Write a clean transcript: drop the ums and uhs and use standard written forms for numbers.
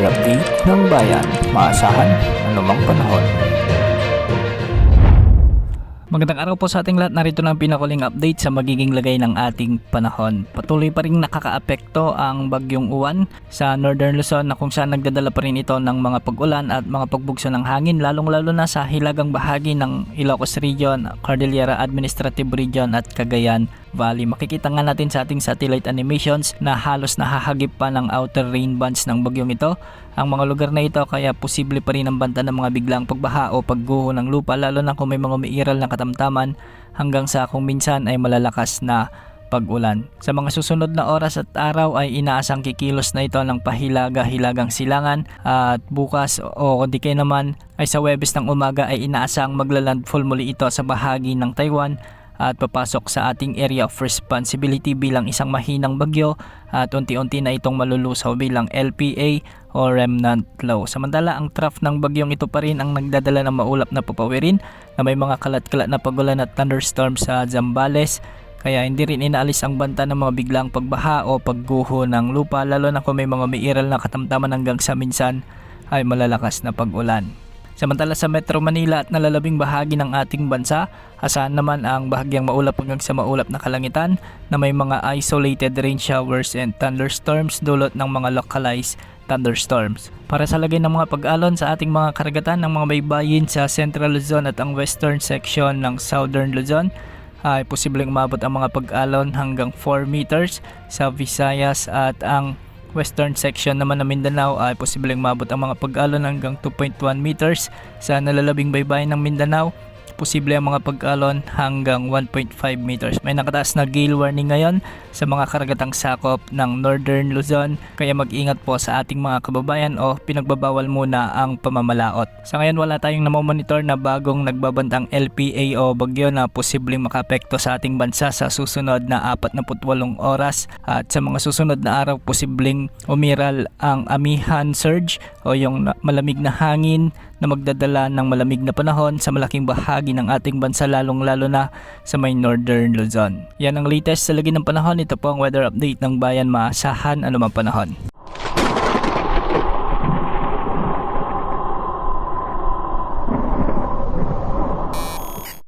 update ng bayan, maasahan anumang panahon. Magandang araw po sa ating lahat. Narito na ang pinakuling update sa magiging lagay ng ating panahon. Patuloy pa rin nakakaapekto ang bagyong Uwan sa Northern Luzon na kung saan nagdadala pa rin ito ng mga pag-ulan at mga pagbugso ng hangin, lalong-lalo na sa hilagang bahagi ng Ilocos Region, Cordillera Administrative Region at Cagayan Valley. Makikita nga natin sa ating satellite animations na halos nahahagip pa ng outer rain bands ng bagyong ito ang mga lugar na ito, kaya posible pa rin ang banta ng mga biglang pagbaha o pagguho ng lupa, lalo na kung may mga umiiral na katamtaman hanggang sa kung minsan ay malalakas na pag-ulan. Sa mga susunod na oras at araw ay inaasang kikilos na ito ng pahilaga-hilagang silangan at bukas o di kaya naman ay sa Huwebes ng umaga ay inaasang maglalandfall muli ito sa bahagi ng Taiwan at papasok sa ating area of responsibility bilang isang mahinang bagyo at unti-unti na itong malulusaw bilang LPA o remnant low. Samantala ang trough ng bagyong ito pa rin ang nagdadala ng maulap na papawirin na may mga kalat-kalat na pagulan at thunderstorm sa Zambales, kaya hindi rin inaalis ang banta ng mga biglang pagbaha o pagguho ng lupa, lalo na kung may mga umiiral na katamtaman hanggang sa minsan ay malalakas na pag-ulan. Samantala sa Metro Manila at nalalabing bahagi ng ating bansa, asahan naman ang bahagyang maulap hanggang sa maulap na kalangitan na may mga isolated rain showers and thunderstorms dulot ng mga localized thunderstorms. Para sa lagay ng mga pag-alon sa ating mga karagatan ng mga baybayin sa Central Luzon at ang western section ng Southern Luzon, ay posibleng umabot ang mga pag-alon hanggang 4 meters sa Visayas at ang western section naman ng Mindanao ay posibleng mabot ang mga pag-alon hanggang 2.1 meters. Sa nalalabing baybayin ng Mindanao, posible ang mga pag-alon hanggang 1.5 meters. May nakataas na gale warning ngayon sa mga karagatang sakop ng Northern Luzon, kaya mag-ingat po sa ating mga kababayan o pinagbabawal muna ang pamamalaot. Sa ngayon wala tayong namomonitor na bagong nagbabantang LPA o bagyo na posibleng makaapekto sa ating bansa sa susunod na 48 oras, at sa mga susunod na araw posibleng umiral ang Amihan Surge o yung malamig na hangin na magdadala ng malamig na panahon sa malaking bahagi ng ating bansa, lalong-lalo na sa may Northern Luzon. Yan ang latest sa lagi ng panahon. Ito po ang weather update ng bayan, maasahan anumang panahon.